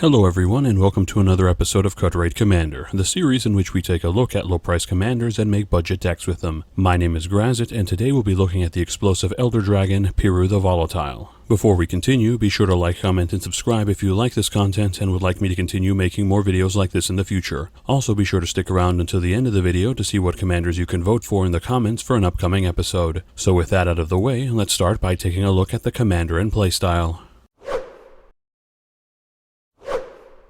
Hello everyone and welcome to another episode of Cut Rate Commander, the series in which we take a look at low-price commanders and make budget decks with them. My name is Grazzet and today we'll be looking at the explosive Elder Dragon, Piru the Volatile. Before we continue, be sure to like, comment, and subscribe if you like this content and would like me to continue making more videos like this in the future. Also be sure to stick around until the end of the video to see what commanders you can vote for in the comments for an upcoming episode. So with that out of the way, let's start by taking a look at the commander and playstyle.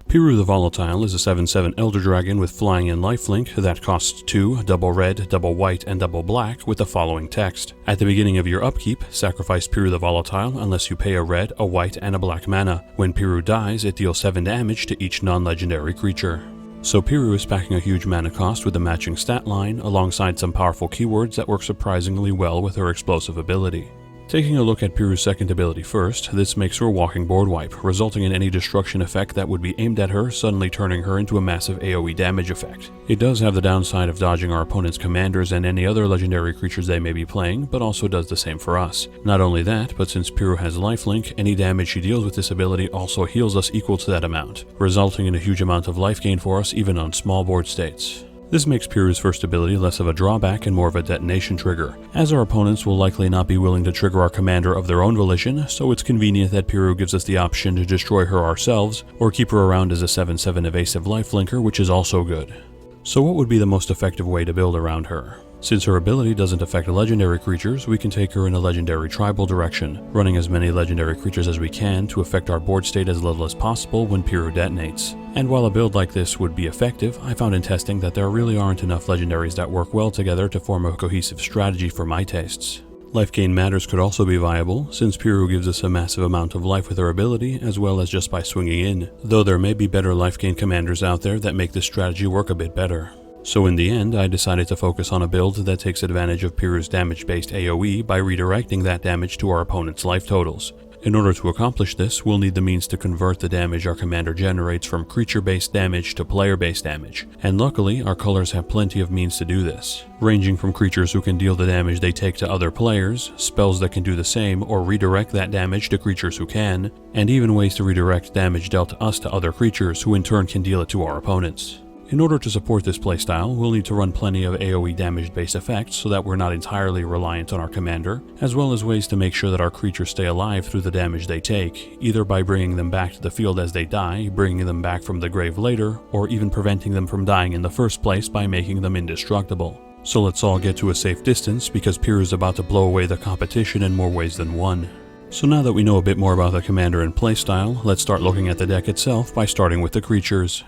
Piru the Volatile is a 7/7 Elder Dragon with flying and lifelink that costs 2, double red, double white, and double black with the following text. At the beginning of your upkeep, sacrifice Piru the Volatile unless you pay a red, a white, and a black mana. When Piru dies, it deals 7 damage to each non-legendary creature. So Piru is packing a huge mana cost with a matching stat line, alongside some powerful keywords that work surprisingly well with her explosive ability. Taking a look at Piru's second ability first, this makes her a walking board wipe, resulting in any destruction effect that would be aimed at her suddenly turning her into a massive AoE damage effect. It does have the downside of dodging our opponent's commanders and any other legendary creatures they may be playing, but also does the same for us. Not only that, but since Piru has lifelink, any damage she deals with this ability also heals us equal to that amount, resulting in a huge amount of life gain for us even on small board states. This makes Piru's first ability less of a drawback and more of a detonation trigger, as our opponents will likely not be willing to trigger our commander of their own volition, so it's convenient that Piru gives us the option to destroy her ourselves, or keep her around as a 7/7 evasive lifelinker, which is also good. So what would be the most effective way to build around her? Since her ability doesn't affect legendary creatures, we can take her in a legendary tribal direction, running as many legendary creatures as we can to affect our board state as little as possible when Piru detonates. And while a build like this would be effective, I found in testing that there really aren't enough legendaries that work well together to form a cohesive strategy for my tastes. Life gain matters could also be viable, since Piru gives us a massive amount of life with her ability, as well as just by swinging in, though there may be better life gain commanders out there that make this strategy work a bit better. So in the end, I decided to focus on a build that takes advantage of Piru's damage-based AoE by redirecting that damage to our opponent's life totals. In order to accomplish this, we'll need the means to convert the damage our commander generates from creature-based damage to player-based damage, and luckily, our colors have plenty of means to do this, ranging from creatures who can deal the damage they take to other players, spells that can do the same or redirect that damage to creatures who can, and even ways to redirect damage dealt to us to other creatures who in turn can deal it to our opponents. In order to support this playstyle, we'll need to run plenty of AoE damage-based effects so that we're not entirely reliant on our commander, as well as ways to make sure that our creatures stay alive through the damage they take, either by bringing them back to the field as they die, bringing them back from the grave later, or even preventing them from dying in the first place by making them indestructible. So let's all get to a safe distance because Piru is about to blow away the competition in more ways than one. So now that we know a bit more about the commander and playstyle, let's start looking at the deck itself by starting with the creatures.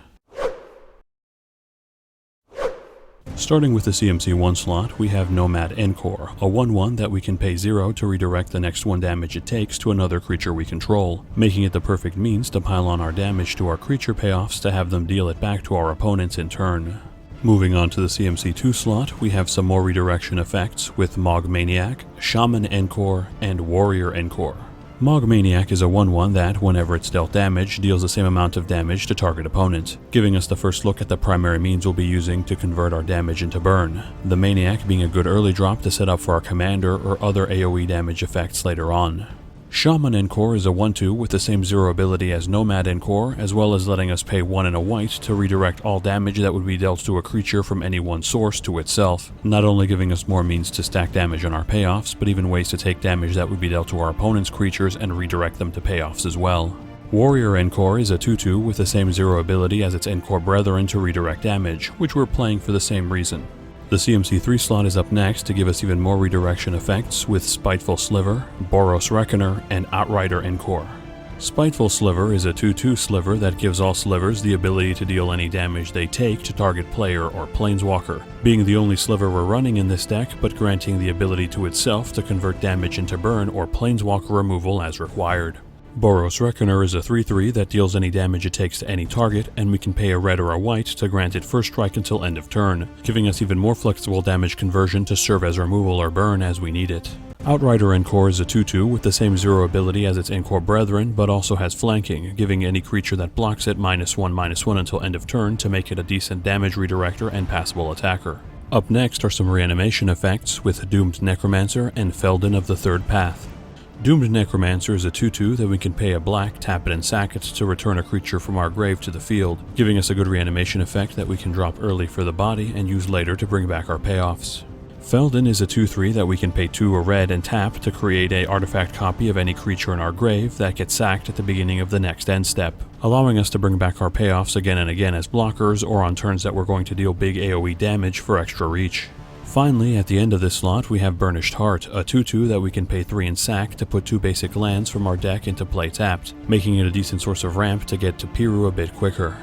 Starting with the CMC1 slot, we have Nomad Encore, a 1/1 that we can pay 0 to redirect the next 1 damage it takes to another creature we control, making it the perfect means to pile on our damage to our creature payoffs to have them deal it back to our opponents in turn. Moving on to the CMC2 slot, we have some more redirection effects with Mog Maniac, Shaman Encore, and Warrior Encore. Mog Maniac is a 1/1 that, whenever it's dealt damage, deals the same amount of damage to target opponent, giving us the first look at the primary means we'll be using to convert our damage into burn, the Maniac being a good early drop to set up for our commander or other AoE damage effects later on. Shaman Encore is a 1/2 with the same 0 ability as Nomad Encore, as well as letting us pay 1 and a white to redirect all damage that would be dealt to a creature from any one source to itself, not only giving us more means to stack damage on our payoffs, but even ways to take damage that would be dealt to our opponent's creatures and redirect them to payoffs as well. Warrior Encore is a 2/2 with the same 0 ability as its Encore brethren to redirect damage, which we're playing for the same reason. The CMC3 slot is up next to give us even more redirection effects with Spiteful Sliver, Boros Reckoner, and Outrider Encore. Spiteful Sliver is a 2/2 sliver that gives all slivers the ability to deal any damage they take to target player or Planeswalker, being the only sliver we're running in this deck, but granting the ability to itself to convert damage into burn or Planeswalker removal as required. Boros Reckoner is a 3/3 that deals any damage it takes to any target, and we can pay a red or a white to grant it first strike until end of turn, giving us even more flexible damage conversion to serve as removal or burn as we need it. Outrider Encore is a 2/2 with the same 0 ability as its Encore brethren, but also has flanking, giving any creature that blocks it -1/-1 until end of turn to make it a decent damage redirector and passable attacker. Up next are some reanimation effects with Doomed Necromancer and Felden of the Third Path. Doomed Necromancer is a 2/2 that we can pay a black, tap it and sack it to return a creature from our grave to the field, giving us a good reanimation effect that we can drop early for the body and use later to bring back our payoffs. Felden is a 2/3 that we can pay 2 a red and tap to create a artifact copy of any creature in our grave that gets sacked at the beginning of the next end step, allowing us to bring back our payoffs again and again as blockers or on turns that we're going to deal big AoE damage for extra reach. Finally, at the end of this slot, we have Burnished Heart, a 2/2 that we can pay 3 and sack to put 2 basic lands from our deck into play tapped, making it a decent source of ramp to get to Piru a bit quicker.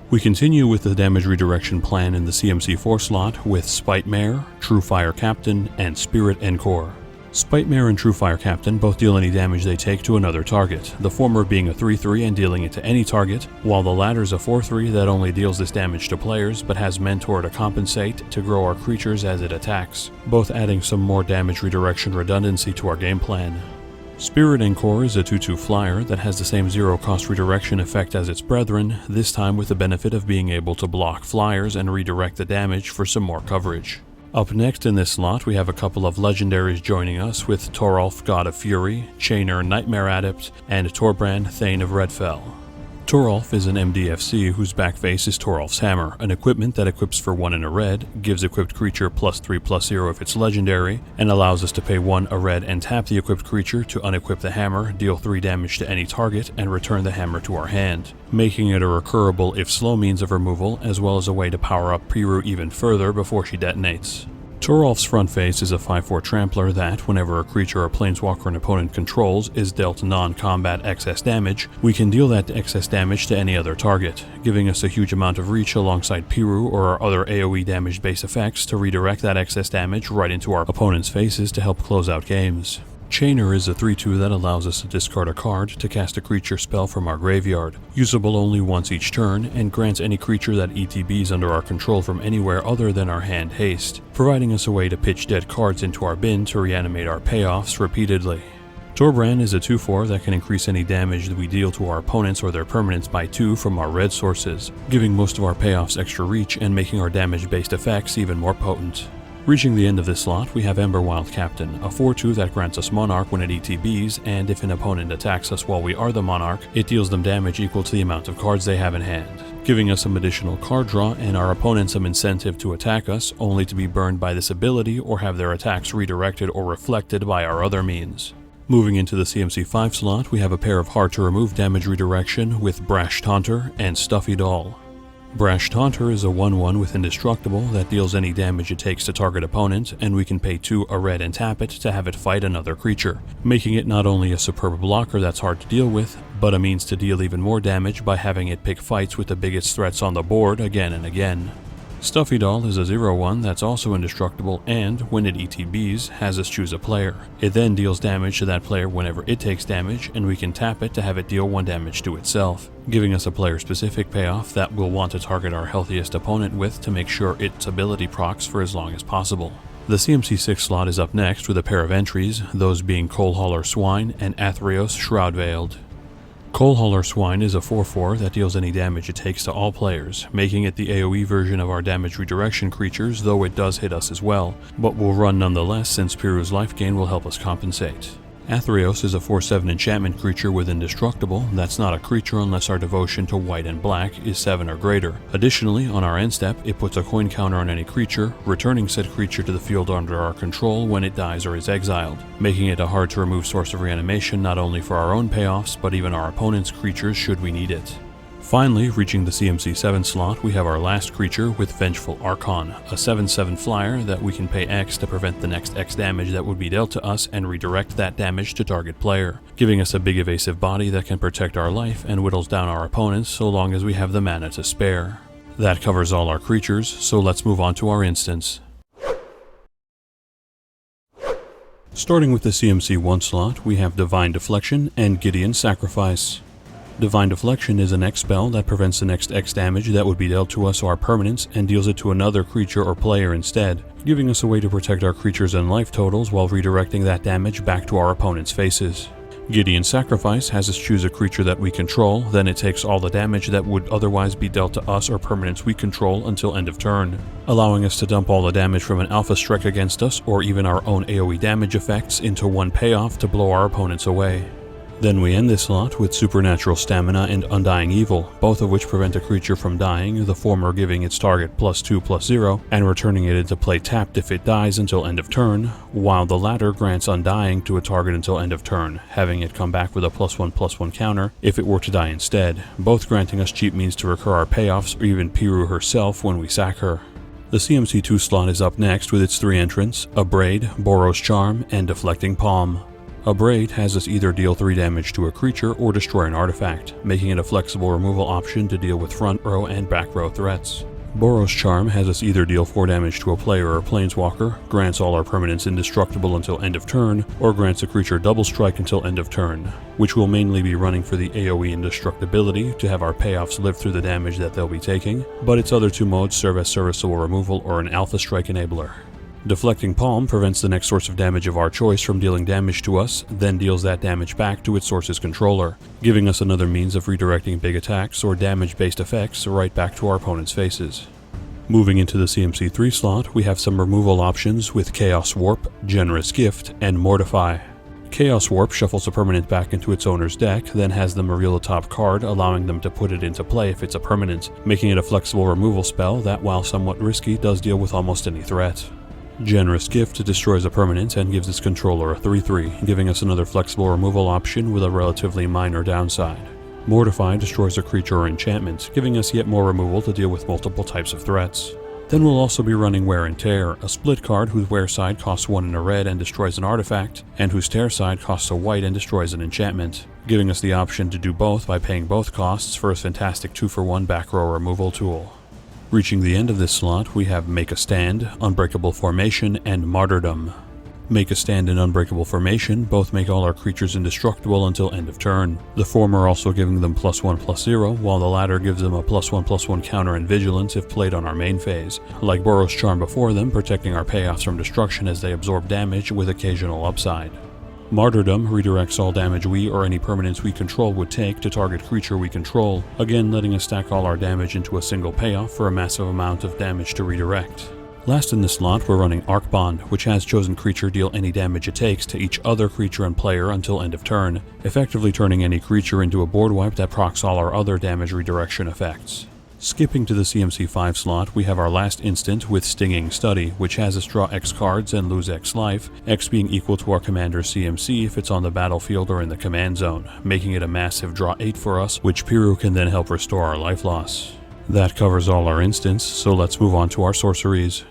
We continue with the damage redirection plan in the CMC4 slot with Spite Mare, True Fire Captain, and Spirit Encore. Spite Mare and True Fire Captain both deal any damage they take to another target, the former being a 3/3 and dealing it to any target, while the latter is a 4/3 that only deals this damage to players but has Mentor to compensate to grow our creatures as it attacks, both adding some more damage redirection redundancy to our game plan. Spirit Encore is a 2/2 flyer that has the same 0-cost redirection effect as its brethren, this time with the benefit of being able to block flyers and redirect the damage for some more coverage. Up next in this slot we have a couple of legendaries joining us with Toralf, God of Fury, Chainer, Nightmare Adept, and Torbrand, Thane of Redfell. Toralf is an MDFC whose back face is Toralf's Hammer, an equipment that equips for 1 and a red, gives equipped creature +3/+0 if it's legendary, and allows us to pay 1 a red and tap the equipped creature to unequip the hammer, deal 3 damage to any target, and return the hammer to our hand, making it a recurable if slow means of removal, as well as a way to power up Piru even further before she detonates. Toralf's front face is a 5/4 trampler that, whenever a creature or planeswalker an opponent controls is dealt non-combat excess damage, we can deal that excess damage to any other target, giving us a huge amount of reach alongside Piru or our other AoE damage-based effects to redirect that excess damage right into our opponent's faces to help close out games. Chainer is a 3/2 that allows us to discard a card to cast a creature spell from our graveyard, usable only once each turn, and grants any creature that ETBs under our control from anywhere other than our hand haste, providing us a way to pitch dead cards into our bin to reanimate our payoffs repeatedly. Torbrand is a 2/4 that can increase any damage that we deal to our opponents or their permanents by 2 from our red sources, giving most of our payoffs extra reach and making our damage-based effects even more potent. Reaching the end of this slot, we have Emberwild Captain, a 4/2 that grants us Monarch when it ETBs, and if an opponent attacks us while we are the Monarch, it deals them damage equal to the amount of cards they have in hand, giving us some additional card draw and our opponents some incentive to attack us, only to be burned by this ability or have their attacks redirected or reflected by our other means. Moving into the CMC5 slot, we have a pair of hard-to-remove damage redirection with Brash Taunter and Stuffy Doll. Brash Taunter is a 1/1 with Indestructible that deals any damage it takes to target opponent, and we can pay 2 a red and tap it to have it fight another creature, making it not only a superb blocker that's hard to deal with, but a means to deal even more damage by having it pick fights with the biggest threats on the board again and again. Stuffy Doll is a 0/1 that's also indestructible and, when it ETBs, has us choose a player. It then deals damage to that player whenever it takes damage, and we can tap it to have it deal 1 damage to itself, giving us a player-specific payoff that we'll want to target our healthiest opponent with to make sure its ability procs for as long as possible. The CMC6 slot is up next with a pair of entries, those being Coalhauler Swine and Athreos Shroudveiled. Coalhauler Swine is a 4/4 that deals any damage it takes to all players, making it the AoE version of our damage redirection creatures, though it does hit us as well, but will run nonetheless since Piru's life gain will help us compensate. Athreos is a 4/7 enchantment creature with Indestructible that's not a creature unless our devotion to white and black is 7 or greater. Additionally, on our end step, it puts a coin counter on any creature, returning said creature to the field under our control when it dies or is exiled, making it a hard-to-remove source of reanimation not only for our own payoffs, but even our opponent's creatures should we need it. Finally, reaching the CMC7 slot, we have our last creature with Vengeful Archon, a 7/7 flyer that we can pay X to prevent the next X damage that would be dealt to us and redirect that damage to target player, giving us a big evasive body that can protect our life and whittles down our opponents so long as we have the mana to spare. That covers all our creatures, so let's move on to our instance. Starting with the CMC1 slot, we have Divine Deflection and Gideon's Sacrifice. Divine Deflection is an X spell that prevents the next X damage that would be dealt to us or our permanents and deals it to another creature or player instead, giving us a way to protect our creatures and life totals while redirecting that damage back to our opponent's faces. Gideon's Sacrifice has us choose a creature that we control, then it takes all the damage that would otherwise be dealt to us or permanents we control until end of turn, allowing us to dump all the damage from an alpha strike against us or even our own AoE damage effects into one payoff to blow our opponents away. Then we end this slot with Supernatural Stamina and Undying Evil, both of which prevent a creature from dying, the former giving its target +2/+0 and returning it into play tapped if it dies until end of turn, while the latter grants Undying to a target until end of turn, having it come back with a +1/+1 counter if it were to die instead, both granting us cheap means to recur our payoffs or even Piru herself when we sack her. The CMC2 slot is up next with its 3 entrants, Abrade, Boros Charm, and Deflecting Palm. Abrade has us either deal 3 damage to a creature or destroy an artifact, making it a flexible removal option to deal with front row and back row threats. Boros Charm has us either deal 4 damage to a player or planeswalker, grants all our permanents indestructible until end of turn, or grants a creature double strike until end of turn, which will mainly be running for the AoE indestructibility to have our payoffs live through the damage that they'll be taking, but its other 2 modes serve as serviceable removal or an alpha strike enabler. Deflecting Palm prevents the next source of damage of our choice from dealing damage to us, then deals that damage back to its source's controller, giving us another means of redirecting big attacks or damage-based effects right back to our opponent's faces. Moving into the CMC3 slot, we have some removal options with Chaos Warp, Generous Gift, and Mortify. Chaos Warp shuffles a permanent back into its owner's deck, then has them reveal a top card, allowing them to put it into play if it's a permanent, making it a flexible removal spell that, while somewhat risky, does deal with almost any threat. Generous Gift destroys a permanent and gives its controller a 3/3, giving us another flexible removal option with a relatively minor downside. Mortify destroys a creature or enchantment, giving us yet more removal to deal with multiple types of threats. Then we'll also be running Wear and Tear, a split card whose wear side costs 1 and a red and destroys an artifact, and whose tear side costs a white and destroys an enchantment, giving us the option to do both by paying both costs for a fantastic 2-for-1 back row removal tool. Reaching the end of this slot, we have Make a Stand, Unbreakable Formation, and Martyrdom. Make a Stand and Unbreakable Formation both make all our creatures indestructible until end of turn, the former also giving them +1/+0, while the latter gives them a +1/+1 counter and vigilance if played on our main phase, like Boros Charm before them, protecting our payoffs from destruction as they absorb damage with occasional upside. Martyrdom redirects all damage we or any permanents we control would take to target creature we control, again letting us stack all our damage into a single payoff for a massive amount of damage to redirect. Last in this slot, we're running Arc Bond, which has chosen creature deal any damage it takes to each other creature and player until end of turn, effectively turning any creature into a board wipe that procs all our other damage redirection effects. Skipping to the CMC5 slot, we have our last instant with Stinging Study, which has us draw X cards and lose X life, X being equal to our commander's CMC if it's on the battlefield or in the command zone, making it a massive draw 8 for us, which Piru can then help restore our life loss. That covers all our instants, so let's move on to our sorceries.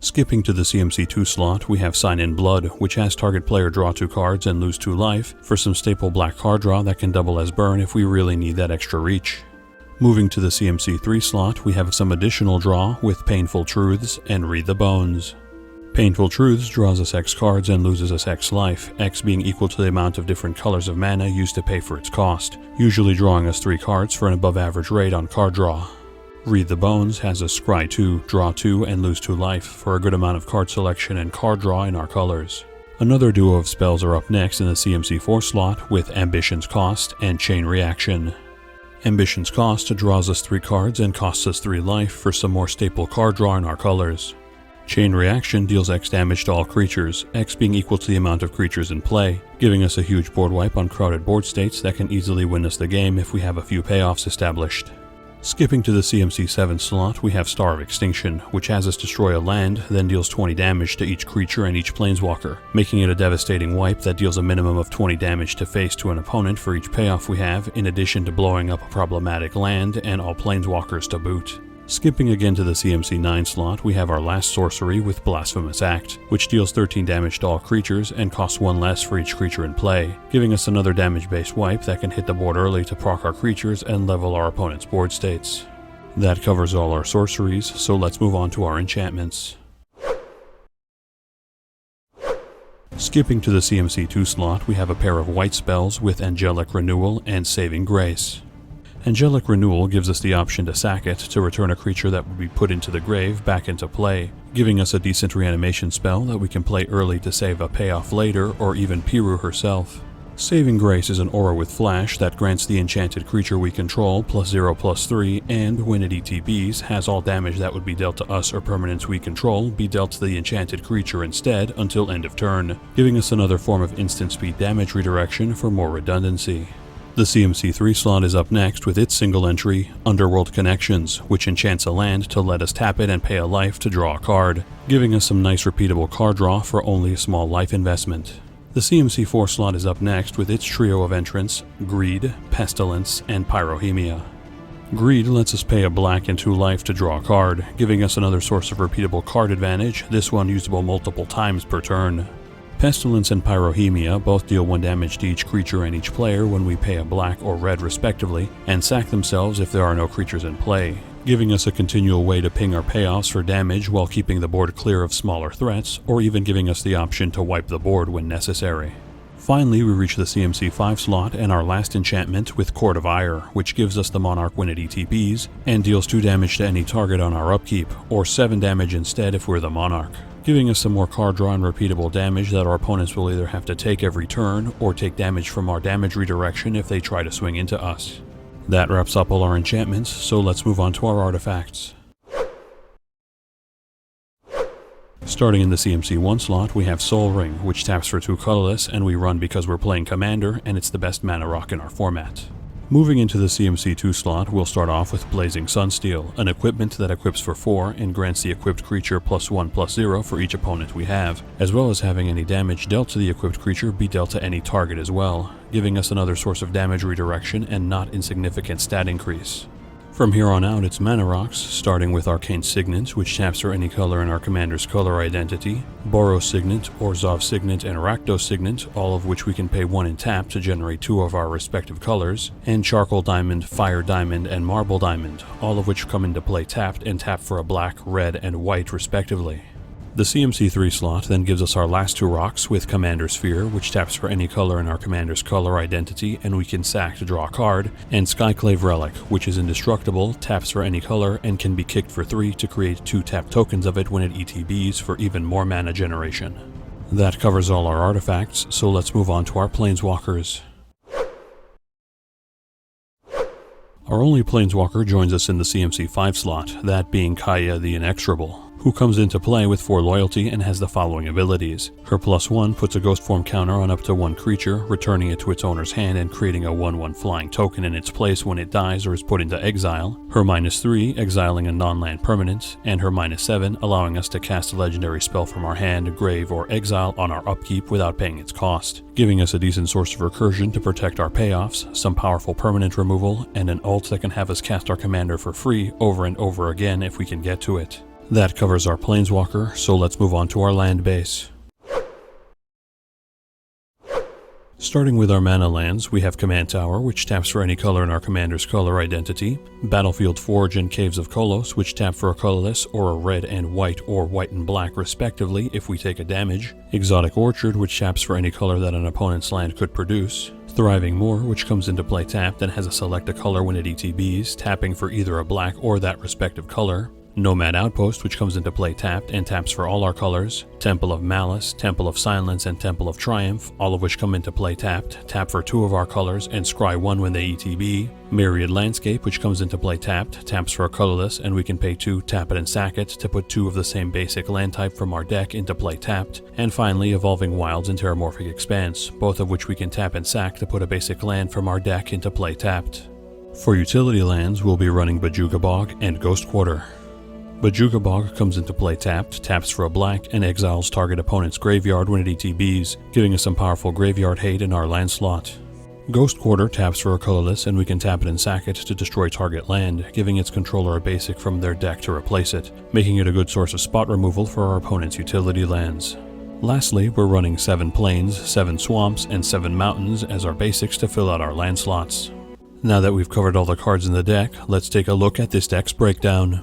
Skipping to the CMC2 slot, we have Sign in Blood, which has target player draw 2 cards and lose 2 life, for some staple black card draw that can double as burn if we really need that extra reach. Moving to the CMC3 slot, we have some additional draw with Painful Truths and Read the Bones. Painful Truths draws us X cards and loses us X life, X being equal to the amount of different colors of mana used to pay for its cost, usually drawing us 3 cards for an above average rate on card draw. Read the Bones has us Scry 2, draw 2, and lose 2 life for a good amount of card selection and card draw in our colors. Another duo of spells are up next in the CMC4 slot with Ambition's Cost and Chain Reaction. Ambition's Cost draws us 3 cards and costs us 3 life for some more staple card draw in our colors. Chain Reaction deals X damage to all creatures, X being equal to the amount of creatures in play, giving us a huge board wipe on crowded board states that can easily win us the game if we have a few payoffs established. Skipping to the CMC7 slot, we have Star of Extinction, which has us destroy a land, then deals 20 damage to each creature and each planeswalker, making it a devastating wipe that deals a minimum of 20 damage to face to an opponent for each payoff we have, in addition to blowing up a problematic land and all planeswalkers to boot. Skipping again to the CMC9 slot, we have our last sorcery with Blasphemous Act, which deals 13 damage to all creatures and costs 1 less for each creature in play, giving us another damage-based wipe that can hit the board early to proc our creatures and level our opponent's board states. That covers all our sorceries, so let's move on to our enchantments. Skipping to the CMC2 slot, we have a pair of white spells with Angelic Renewal and Saving Grace. Angelic Renewal gives us the option to sack it to return a creature that would be put into the grave back into play, giving us a decent reanimation spell that we can play early to save a payoff later, or even Piru herself. Saving Grace is an aura with flash that grants the enchanted creature we control +0/+3, and when it ETBs, has all damage that would be dealt to us or permanents we control be dealt to the enchanted creature instead until end of turn, giving us another form of instant speed damage redirection for more redundancy. The CMC 3 slot is up next with its single entry, Underworld Connections, which enchants a land to let us tap it and pay a life to draw a card, giving us some nice repeatable card draw for only a small life investment. The CMC 4 slot is up next with its trio of entrants, Greed, Pestilence, and Pyrohemia. Greed lets us pay a black and 2 life to draw a card, giving us another source of repeatable card advantage, this one usable multiple times per turn. Pestilence and Pyrohemia both deal 1 damage to each creature and each player when we pay a black or red respectively, and sack themselves if there are no creatures in play, giving us a continual way to ping our payoffs for damage while keeping the board clear of smaller threats, or even giving us the option to wipe the board when necessary. Finally, we reach the CMC 5 slot and our last enchantment with Court of Ire, which gives us the Monarch when it ETBs, and deals 2 damage to any target on our upkeep, or 7 damage instead if we're the Monarch, giving us some more card draw and repeatable damage that our opponents will either have to take every turn, or take damage from our damage redirection if they try to swing into us. That wraps up all our enchantments, so let's move on to our artifacts. Starting in the CMC 1 slot, we have Soul Ring, which taps for 2 colorless, and we run because we're playing Commander, and it's the best mana rock in our format. Moving into the CMC 2 slot, we'll start off with Blazing Sunsteel, an equipment that equips for 4 and grants the equipped creature +1/+0 for each opponent we have, as well as having any damage dealt to the equipped creature be dealt to any target as well, giving us another source of damage redirection and not insignificant stat increase. From here on out, it's mana rocks, starting with Arcane Signet, which taps for any color in our commander's color identity, Boros Signet, Orzhov Signet, and Rakdos Signet, all of which we can pay 1 and tap to generate 2 of our respective colors, and Charcoal Diamond, Fire Diamond, and Marble Diamond, all of which come into play tapped and tap for a black, red, and white respectively. The CMC 3 slot then gives us our last 2 rocks with Commander Sphere, which taps for any color in our commander's color identity and we can sack to draw a card, and Skyclave Relic, which is indestructible, taps for any color, and can be kicked for 3 to create 2 tap tokens of it when it ETBs for even more mana generation. That covers all our artifacts, so let's move on to our Planeswalkers. Our only Planeswalker joins us in the CMC 5 slot, that being Kaya the Inexorable, who comes into play with 4 loyalty and has the following abilities. Her +1 puts a ghost form counter on up to 1 creature, returning it to its owner's hand and creating a 1/1 flying token in its place when it dies or is put into exile. Her -3, exiling a non-land permanent, and her -7, allowing us to cast a legendary spell from our hand, grave, or exile on our upkeep without paying its cost, giving us a decent source of recursion to protect our payoffs, some powerful permanent removal, and an ult that can have us cast our commander for free over and over again if we can get to it. That covers our Planeswalker, so let's move on to our land base. Starting with our mana lands, we have Command Tower, which taps for any color in our commander's color identity, Battlefield Forge and Caves of Kolos, which tap for a colorless or a red and white or white and black respectively if we take a damage, Exotic Orchard, which taps for any color that an opponent's land could produce, Thriving Moor, which comes into play tapped and has a select a color when it ETBs, tapping for either a black or that respective color, Nomad Outpost, which comes into play tapped and taps for all our colors, Temple of Malice, Temple of Silence, and Temple of Triumph, all of which come into play tapped, tap for 2 of our colors, and scry 1 when they ETB, Myriad Landscape, which comes into play tapped, taps for a colorless, and we can pay 2, tap it and sack it, to put 2 of the same basic land type from our deck into play tapped, and finally Evolving Wilds and Terramorphic Expanse, both of which we can tap and sack to put a basic land from our deck into play tapped. For utility lands, we'll be running Bojuka Bog and Ghost Quarter. Bojuka Bog comes into play tapped, taps for a black, and exiles target opponent's graveyard when it ETBs, giving us some powerful graveyard hate in our land slot. Ghost Quarter taps for a colorless, and we can tap it and sack it to destroy target land, giving its controller a basic from their deck to replace it, making it a good source of spot removal for our opponent's utility lands. Lastly, we're running 7 plains, 7 swamps, and 7 mountains as our basics to fill out our land slots. Now that we've covered all the cards in the deck, let's take a look at this deck's breakdown.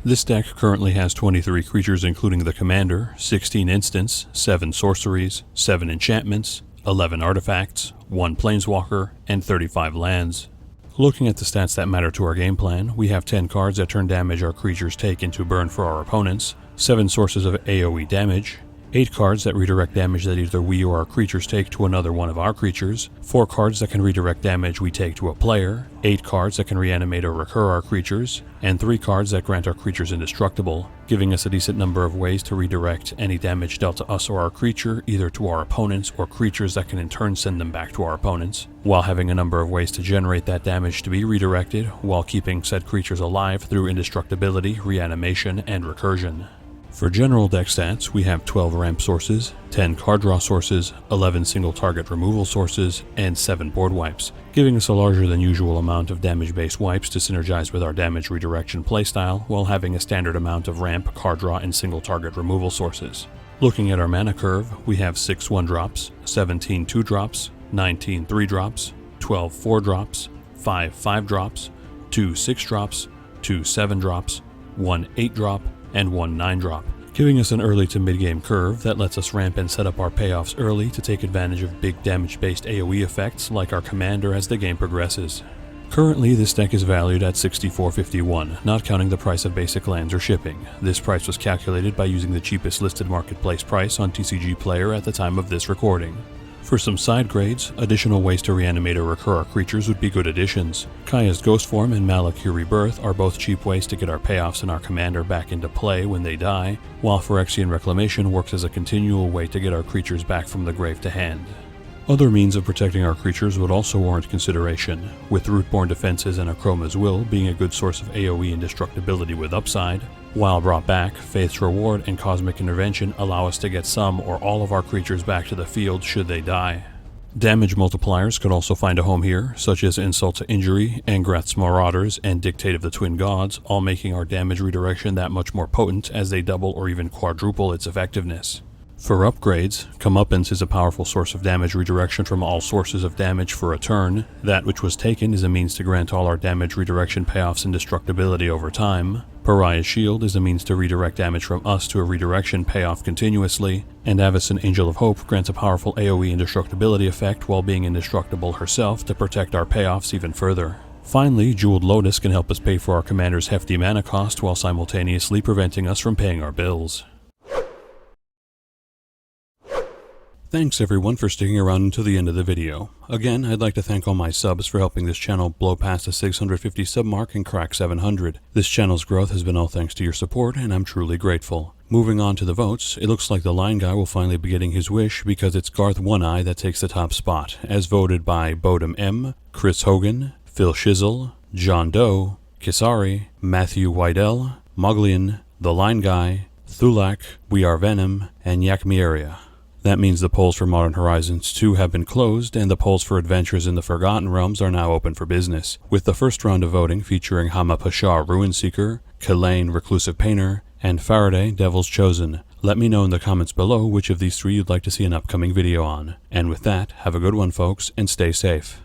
This deck currently has 23 creatures including the commander, 16 instants, 7 sorceries, 7 enchantments, 11 artifacts, 1 Planeswalker, and 35 lands. Looking at the stats that matter to our game plan, we have 10 cards that turn damage our creatures take into burn for our opponents, 7 sources of AoE damage, 8 cards that redirect damage that either we or our creatures take to another one of our creatures, 4 cards that can redirect damage we take to a player, 8 cards that can reanimate or recur our creatures, and 3 cards that grant our creatures indestructible, giving us a decent number of ways to redirect any damage dealt to us or our creature either to our opponents or creatures that can in turn send them back to our opponents, while having a number of ways to generate that damage to be redirected while keeping said creatures alive through indestructibility, reanimation, and recursion. For general deck stats, we have 12 ramp sources, 10 card draw sources, 11 single target removal sources, and 7 board wipes, giving us a larger than usual amount of damage-based wipes to synergize with our damage redirection playstyle while having a standard amount of ramp, card draw, and single target removal sources. Looking at our mana curve, we have 6 1-drops, 17 2-drops, 19 3-drops, 12 4-drops, 5 5-drops, 2 6-drops, 2 7-drops, 1 8-drop, and 1 9-drop, giving us an early to mid-game curve that lets us ramp and set up our payoffs early to take advantage of big damage-based AoE effects like our commander as the game progresses. Currently, this deck is valued at $64.51, not counting the price of basic lands or shipping. This price was calculated by using the cheapest listed marketplace price on TCG Player at the time of this recording. For some side grades, additional ways to reanimate or recur our creatures would be good additions. Kaya's Ghost Form and Malakir Rebirth are both cheap ways to get our payoffs and our commander back into play when they die, while Phyrexian Reclamation works as a continual way to get our creatures back from the grave to hand. Other means of protecting our creatures would also warrant consideration, with Rootborn Defenses and Akroma's Will being a good source of AoE indestructibility with upside, while brought back, Faith's Reward and Cosmic Intervention allow us to get some or all of our creatures back to the field should they die. Damage multipliers could also find a home here, such as Insult to Injury, Angrath's Marauders, and Dictate of the Twin Gods, all making our damage redirection that much more potent as they double or even quadruple its effectiveness. For upgrades, Comeuppance is a powerful source of damage redirection from all sources of damage for a turn. That which was taken is a means to grant all our damage redirection payoffs indestructibility over time. Pariah's Shield is a means to redirect damage from us to a redirection payoff continuously, and Avacyn Angel of Hope grants a powerful AoE indestructibility effect while being indestructible herself to protect our payoffs even further. Finally, Jeweled Lotus can help us pay for our commander's hefty mana cost while simultaneously preventing us from paying our bills. Thanks everyone for sticking around until the end of the video. Again, I'd like to thank all my subs for helping this channel blow past the 650 sub mark and crack 700. This channel's growth has been all thanks to your support, and I'm truly grateful. Moving on to the votes, it looks like the line guy will finally be getting his wish because it's Garth One Eye that takes the top spot, as voted by Bodum M, Chris Hogan, Phil Shizzle, John Doe, Kisari, Matthew Wydell, Moglian, The Line Guy, Thulak, We Are Venom, and Yakmieria. That means the polls for Modern Horizons 2 have been closed, and the polls for Adventures in the Forgotten Realms are now open for business, with the first round of voting featuring Hama Pasha Ruinseeker, Kalain Reclusive Painter, and Faraday Devil's Chosen. Let me know in the comments below which of these three you'd like to see an upcoming video on. And with that, have a good one folks, and stay safe.